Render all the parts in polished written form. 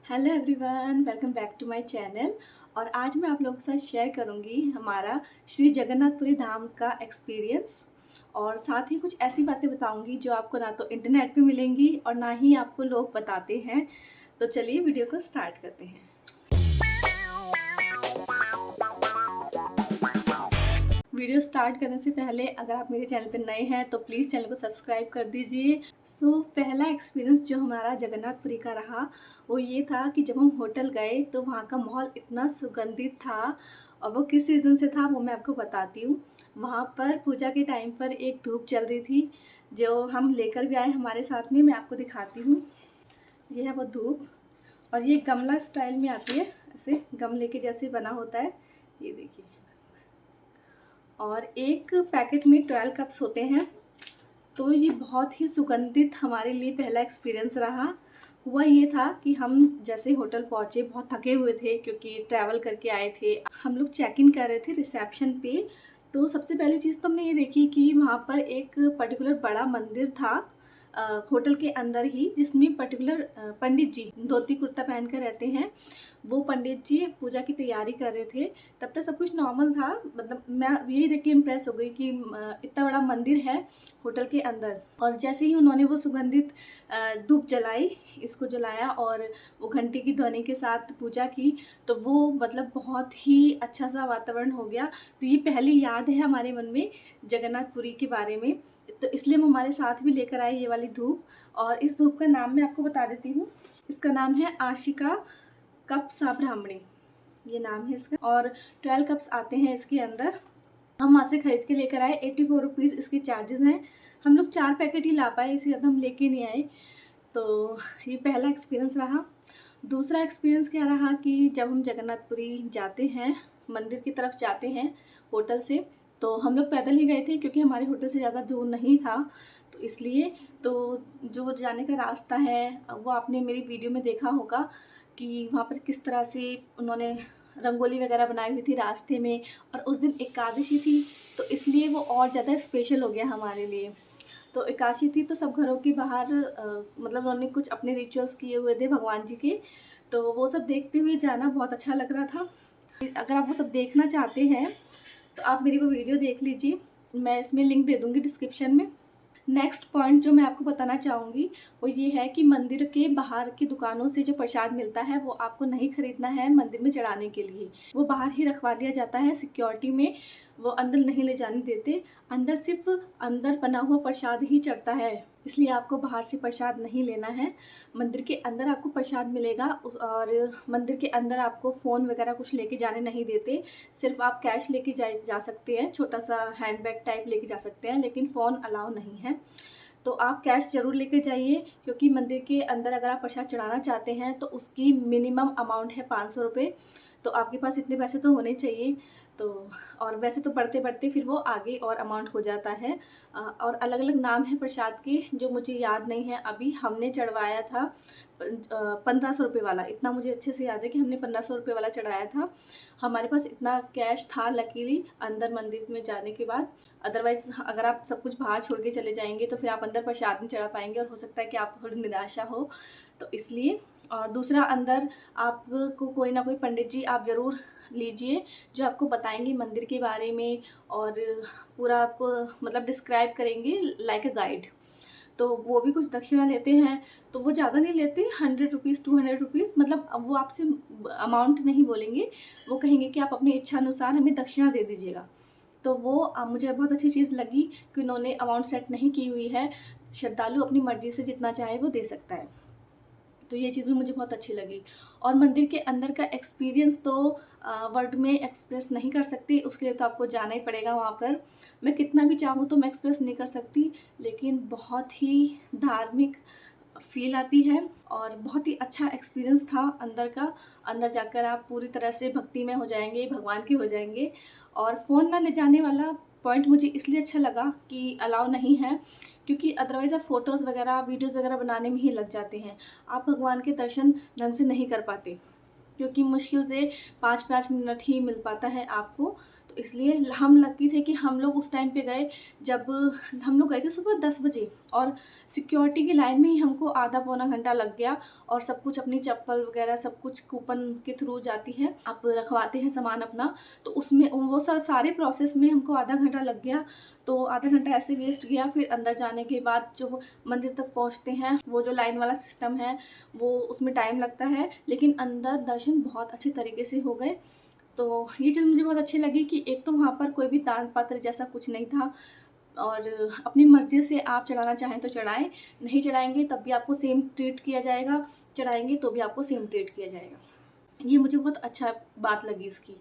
Hello everyone, welcome back to my channel. और आज मैं आप लोगों के साथ शेयर करूंगी हमारा श्री जगन्नाथपुरी धाम का एक्सपीरियंस। और साथ ही कुछ ऐसी बातें बताऊंगी जो आपको ना तो इंटरनेट पे मिलेंगी और ना ही आपको लोग बताते हैं। तो चलिए वीडियो को स्टार्ट करते हैं। वीडियो स्टार्ट करने से पहले अगर आप मेरे चैनल पर नए हैं तो प्लीज़ चैनल को सब्सक्राइब कर दीजिए। पहला एक्सपीरियंस जो हमारा जगन्नाथपुरी का रहा वो ये था कि जब हम होटल गए तो वहाँ का माहौल इतना सुगंधित था। और वो किस सीज़न से था वो मैं आपको बताती हूँ। वहाँ पर पूजा के टाइम पर एक धूप चल रही थी जो हम लेकर भी आए हमारे साथ में। मैं आपको दिखाती हूँ, ये है वो धूप। और ये गमला स्टाइल में आती है, ऐसे गमले के जैसे बना होता है, ये देखिए। और एक पैकेट में 12 कप्स होते हैं। तो ये बहुत ही सुगंधित हमारे लिए पहला एक्सपीरियंस रहा। हुआ ये था कि हम जैसे होटल पहुँचे, बहुत थके हुए थे क्योंकि ट्रैवल करके आए थे। हम लोग चेक इन कर रहे थे रिसेप्शन पे। तो सबसे पहली चीज़ तो हमने ये देखी कि वहाँ पर एक पर्टिकुलर बड़ा मंदिर था होटल के अंदर ही, जिसमें पर्टिकुलर पंडित जी धोती कुर्ता पहन कर रहते हैं। वो पंडित जी पूजा की तैयारी कर रहे थे। तब तक सब कुछ नॉर्मल था, मतलब मैं यही देख के इम्प्रेस हो गई कि इतना बड़ा मंदिर है होटल के अंदर। और जैसे ही उन्होंने वो सुगंधित धूप जलाई, इसको जलाया और वो घंटी की ध्वनि के साथ पूजा की, तो वो मतलब बहुत ही अच्छा सा वातावरण हो गया। तो ये पहली याद है हमारे मन में जगन्नाथपुरी के बारे में। तो इसलिए हम हमारे साथ भी लेकर आए ये वाली धूप। और इस धूप का नाम मैं आपको बता देती हूँ। इसका नाम है आशिका कप सा ब्राह्मणी, ये नाम है इसका। और 12 कप्स आते हैं इसके अंदर। हम वहाँ से खरीद के लेकर आए, 84 रुपीज़ इसके चार्जेस हैं। हम लोग 4 पैकेट ही ला पाए, इससे ज़्यादा हम लेके नहीं आए। तो ये पहला एक्सपीरियंस रहा। दूसरा एक्सपीरियंस क्या रहा कि जब हम जगन्नाथपुरी जाते हैं, मंदिर की तरफ जाते हैं होटल से, तो हम लोग पैदल ही गए थे क्योंकि हमारे होटल से ज़्यादा दूर नहीं था। तो इसलिए तो जो जाने का रास्ता है वो आपने मेरी वीडियो में देखा होगा कि वहाँ पर किस तरह से उन्होंने रंगोली वगैरह बनाई हुई थी रास्ते में। और उस दिन एकादशी थी तो इसलिए वो और ज़्यादा स्पेशल हो गया हमारे लिए। तो एकादशी थी तो सब घरों के बाहर मतलब उन्होंने कुछ अपने रिचुअल्स किए हुए थे भगवान जी के। तो वो सब देखते हुए जाना बहुत अच्छा लग रहा था। अगर आप वो सब देखना चाहते हैं तो आप मेरी वो वीडियो देख लीजिए, मैं इसमें लिंक दे दूँगी डिस्क्रिप्शन में। नेक्स्ट पॉइंट जो मैं आपको बताना चाहूँगी वो ये है कि मंदिर के बाहर की दुकानों से जो प्रसाद मिलता है वो आपको नहीं खरीदना है मंदिर में चढ़ाने के लिए। वो बाहर ही रखवा दिया जाता है सिक्योरिटी में, वो अंदर नहीं ले जाने देते। अंदर सिर्फ अंदर बना हुआ प्रसाद ही चढ़ता है, इसलिए आपको बाहर से प्रसाद नहीं लेना है। मंदिर के अंदर आपको प्रसाद मिलेगा। और मंदिर के अंदर आपको फ़ोन वगैरह कुछ लेके जाने नहीं देते। सिर्फ आप कैश लेके जा सकते हैं, छोटा सा हैंड बैग टाइप लेके जा सकते हैं, लेकिन फ़ोन अलाउ नहीं है। तो आप कैश ज़रूर लेकर जाइए क्योंकि मंदिर के अंदर अगर आप प्रसाद चढ़ाना चाहते हैं तो उसकी मिनिमम अमाउंट है 500 रुपये। तो आपके पास इतने पैसे तो होने चाहिए। तो और वैसे तो बढ़ते बढ़ते फिर वो आगे और अमाउंट हो जाता है। और अलग अलग नाम है प्रसाद के जो मुझे याद नहीं है। अभी हमने चढ़वाया था 1500 रुपये वाला, इतना मुझे अच्छे से याद है कि हमने 1500 रुपये वाला चढ़ाया था। हमारे पास इतना कैश था लकीली अंदर मंदिर में जाने के बाद। अदरवाइज़ अगर आप सब कुछ बाहर छोड़ के चले जाएंगे तो फिर आप अंदर प्रसाद नहीं चढ़ा पाएंगे और हो सकता है कि आपको थोड़ी निराशा हो। तो इसलिए। और दूसरा, अंदर आपको कोई ना कोई पंडित जी आप ज़रूर लीजिए जो आपको बताएंगे मंदिर के बारे में और पूरा आपको मतलब डिस्क्राइब करेंगे लाइक अ गाइड। तो वो भी कुछ दक्षिणा लेते हैं। तो वो ज़्यादा नहीं लेते, 100 रुपीज़ 200 रुपीज़, मतलब अब वो आपसे अमाउंट नहीं बोलेंगे। वो कहेंगे कि आप अपनी इच्छा अनुसार हमें दक्षिणा दे दीजिएगा। तो वो मुझे बहुत अच्छी चीज़ लगी कि उन्होंने अमाउंट सेट नहीं की हुई है। श्रद्धालु अपनी मर्ज़ी से जितना चाहे वो दे सकता है। तो ये चीज़ भी मुझे बहुत अच्छी लगी। और मंदिर के अंदर का एक्सपीरियंस तो वर्ड में एक्सप्रेस नहीं कर सकती, उसके लिए तो आपको जाना ही पड़ेगा वहाँ पर। मैं कितना भी चाहूँ तो मैं एक्सप्रेस नहीं कर सकती, लेकिन बहुत ही धार्मिक फ़ील आती है और बहुत ही अच्छा एक्सपीरियंस था अंदर का। अंदर जाकर आप पूरी तरह से भक्ति में हो जाएंगे, भगवान के हो जाएंगे। और फ़ोन ना ले जाने वाला पॉइंट मुझे इसलिए अच्छा लगा कि अलाउ नहीं है, क्योंकि अदरवाइज़ आप फ़ोटोज़ वगैरह वीडियोज़ वगैरह बनाने में ही लग जाते हैं। आप भगवान के दर्शन ढंग से नहीं कर पाते क्योंकि मुश्किल से 5-5 मिनट ही मिल पाता है आपको। तो तो इसलिए हम लकी थे कि हम लोग उस टाइम पे गए जब हम लोग गए थे सुबह 10 बजे, और सिक्योरिटी की लाइन में ही हमको आधा पौना घंटा लग गया। और सब कुछ अपनी चप्पल वगैरह सब कुछ कूपन के थ्रू जाती है, आप रखवाते हैं सामान अपना, तो उसमें वो सारे प्रोसेस में हमको आधा घंटा लग गया। तो आधा घंटा ऐसे वेस्ट गया। फिर अंदर जाने के बाद जो मंदिर तक पहुंचते हैं, वो जो लाइन वाला सिस्टम है वो उसमें टाइम लगता है, लेकिन अंदर दर्शन बहुत अच्छे तरीके से हो गए। तो ये चीज़ मुझे बहुत अच्छी लगी कि एक तो वहाँ पर कोई भी दान पात्र जैसा कुछ नहीं था, और अपनी मर्ज़ी से आप चढ़ाना चाहें तो चढ़ाएं, नहीं चढ़ाएंगे तब भी आपको सेम ट्रीट किया जाएगा, चढ़ाएंगे तो भी आपको सेम ट्रीट किया जाएगा। ये मुझे बहुत अच्छा बात लगी इसकी।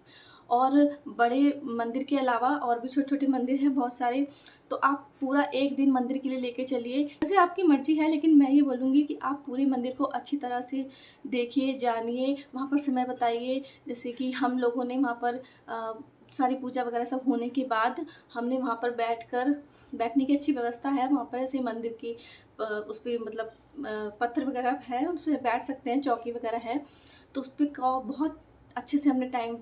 और बड़े मंदिर के अलावा और भी छोटे छोटे मंदिर हैं बहुत सारे, तो आप पूरा एक दिन मंदिर के लिए लेके चलिए। वैसे आपकी मर्ज़ी है, लेकिन मैं ये बोलूँगी कि आप पूरे मंदिर को अच्छी तरह से देखिए, जानिए, वहाँ पर समय बताइए। जैसे कि हम लोगों ने वहाँ पर सारी पूजा वगैरह सब होने के बाद हमने वहाँ पर बैठने की अच्छी व्यवस्था है वहाँ पर, ऐसे मंदिर की उस पर मतलब पत्थर वगैरह है, उस पर बैठ सकते हैं, चौकी वगैरह है, तो उस पर का बहुत अच्छे से हमने टाइम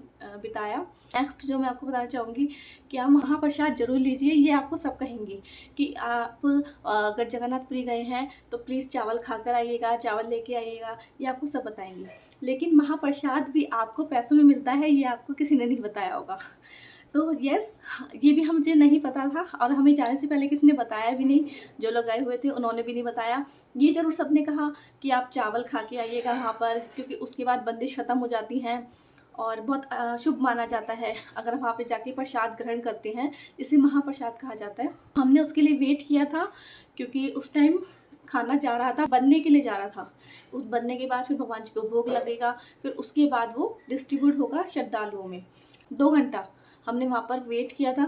बिताया। नेक्स्ट जो मैं आपको बताना चाहूँगी कि आप महाप्रसाद जरूर लीजिए। ये आपको सब कहेंगी कि आप अगर जगन्नाथपुरी गए हैं तो प्लीज़ चावल खाकर आइएगा, चावल लेके आइएगा, ये आपको सब बताएंगे। लेकिन महाप्रसाद भी आपको पैसों में मिलता है, ये आपको किसी ने नहीं बताया होगा। तो यस, ये भी मुझे नहीं पता था, और हमें जाने से पहले किसी ने बताया भी नहीं। जो लोग गए हुए थे उन्होंने भी नहीं बताया। ये ज़रूर सबने कहा कि आप चावल खा के आइएगा वहाँ पर, क्योंकि उसके बाद बंदिश ख़त्म हो जाती हैं और बहुत शुभ माना जाता है अगर वहाँ पे जाके प्रसाद ग्रहण करते हैं, जिसे महाप्रसाद कहा जाता है। हमने उसके लिए वेट किया था, क्योंकि उस टाइम खाना जा रहा था, बनने के लिए जा रहा था। उस बनने के बाद फिर भगवान जी को भोग लगेगा, फिर उसके बाद वो डिस्ट्रीब्यूट होगा श्रद्धालुओं में। 2 घंटा हमने वहाँ पर वेट किया था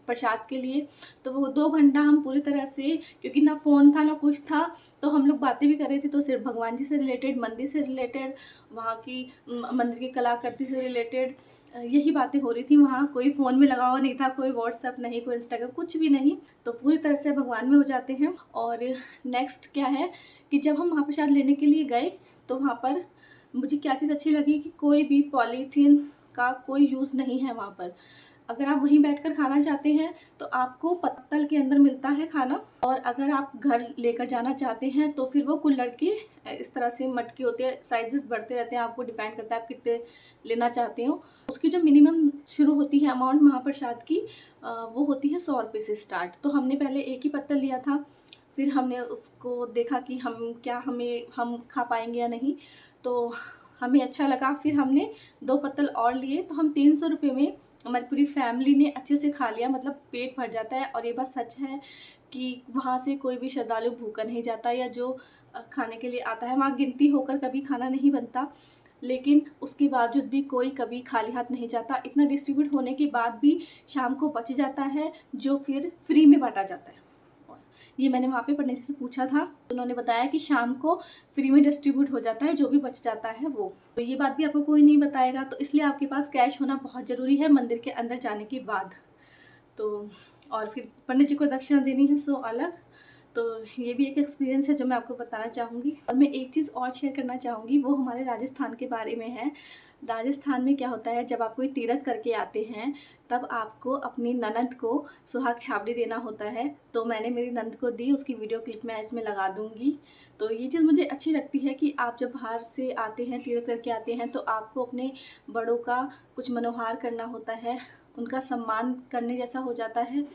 प्रसाद के लिए। तो वो 2 घंटा हम पूरी तरह से, क्योंकि ना फ़ोन था ना कुछ था, तो हम लोग बातें भी कर रहे थे, तो सिर्फ भगवान जी से रिलेटेड, मंदिर से रिलेटेड, वहाँ की मंदिर की कलाकृति से रिलेटेड यही बातें हो रही थी। वहाँ कोई फ़ोन में लगा हुआ नहीं था, कोई व्हाट्सएप नहीं, कोई इंस्टाग्राम, कुछ भी नहीं। तो पूरी तरह से भगवान में हो जाते हैं। और नेक्स्ट क्या है कि जब हम महाप्रसाद लेने के लिए गए तो वहाँ पर मुझे क्या चीज़ अच्छी लगी कि कोई भी पॉलीथीन का कोई यूज़ नहीं है वहाँ पर। अगर आप वहीं बैठकर खाना चाहते हैं तो आपको पत्तल के अंदर मिलता है खाना, और अगर आप घर लेकर जाना चाहते हैं तो फिर वो कुल्हड़ की इस तरह से मटके होते हैं, साइजेस बढ़ते रहते हैं, आपको डिपेंड करता है आप कितने लेना चाहते हो। उसकी जो मिनिमम शुरू होती है अमाउंट महाप्रसाद की, वो होती है 100 रुपये से स्टार्ट। तो हमने पहले एक ही पत्तल लिया था, फिर हमने उसको देखा कि हम खा पाएंगे या नहीं, तो हमें अच्छा लगा। फिर हमने 2 पत्तल और लिए, तो हम 300 रुपये में हमारी पूरी फैमिली ने अच्छे से खा लिया। मतलब पेट भर जाता है। और ये बात सच है कि वहाँ से कोई भी श्रद्धालु भूखा नहीं जाता, या जो खाने के लिए आता है, वहाँ गिनती होकर कभी खाना नहीं बनता, लेकिन उसके बावजूद भी कोई कभी खाली हाथ नहीं जाता। इतना डिस्ट्रीब्यूट होने के बाद भी शाम को बच जाता है, जो फिर फ्री में बांटा जाता है। ये मैंने वहाँ पे पंडित जी से पूछा था, उन्होंने बताया कि शाम को फ्री में डिस्ट्रीब्यूट हो जाता है, जो भी बच जाता है वो। तो ये बात भी आपको कोई नहीं बताएगा, तो इसलिए आपके पास कैश होना बहुत ज़रूरी है मंदिर के अंदर जाने के बाद। तो और फिर पंडित जी को दक्षिणा देनी है, सो अलग। तो ये भी एक एक्सपीरियंस है जो मैं आपको बताना चाहूँगी। और मैं एक चीज़ और शेयर करना चाहूँगी, वो हमारे राजस्थान के बारे में है। राजस्थान में क्या होता है, जब आप कोई तीर्थ करके आते हैं तब आपको अपनी ननद को सुहाग छाबड़ी देना होता है। तो मैंने मेरी ननद को दी, उसकी वीडियो क्लिप मैं इसमें लगा दूँगी। तो ये चीज़ मुझे अच्छी लगती है कि आप जब बाहर से आते हैं, तीर्थ करके आते हैं, तो आपको अपने बड़ों का कुछ मनोहार करना होता है, उनका सम्मान करने जैसा हो जाता है।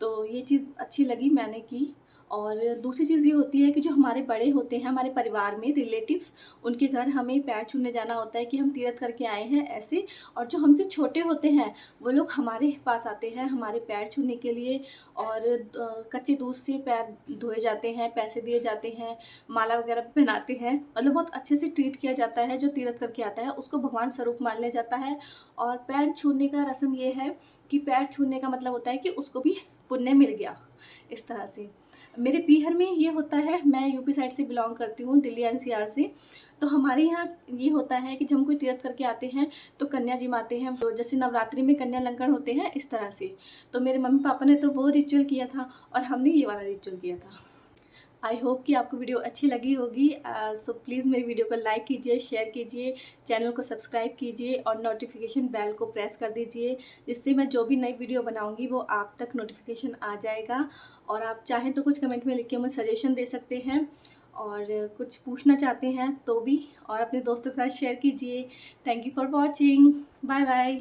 तो ये चीज़ अच्छी लगी, मैंने की। और दूसरी चीज़ ये होती है कि जो हमारे बड़े होते हैं हमारे परिवार में, रिलेटिव्स, उनके घर हमें पैर छूने जाना होता है कि हम तीर्थ करके आए हैं ऐसे। और जो हमसे छोटे होते हैं वो लोग हमारे पास आते हैं हमारे पैर छूने के लिए, और कच्चे दूध से पैर धोए जाते हैं, पैसे दिए जाते हैं, माला वगैरह पहनाते हैं। मतलब बहुत अच्छे से ट्रीट किया जाता है। जो तीर्थ करके आता है उसको भगवान स्वरूप मान लिया जाता है। और पैर छूने का रस्म ये है कि पैर छूने का मतलब होता है कि उसको भी पुण्य मिल गया, इस तरह से। मेरे पीहर में ये होता है, मैं यूपी साइड से बिलोंग करती हूँ, दिल्ली एनसीआर से। तो हमारे यहाँ ये होता है कि जब हम कोई तीर्थ करके आते हैं तो कन्या जिमाते हैं, तो जैसे नवरात्रि में कन्या लंकन होते हैं, इस तरह से। तो मेरे मम्मी पापा ने तो वो रिचुअल किया था और हमने ये वाला रिचुअल किया था। आई होप कि आपको वीडियो अच्छी लगी होगी। सो प्लीज़ मेरी वीडियो को लाइक कीजिए, शेयर कीजिए, चैनल को सब्सक्राइब कीजिए और नोटिफिकेशन बेल को प्रेस कर दीजिए, जिससे मैं जो भी नई वीडियो बनाऊंगी वो आप तक नोटिफिकेशन आ जाएगा। और आप चाहें तो कुछ कमेंट में लिख के मुझे सजेशन दे सकते हैं, और कुछ पूछना चाहते हैं तो भी, और अपने दोस्तों के साथ शेयर कीजिए। Thank you for watching. Bye bye.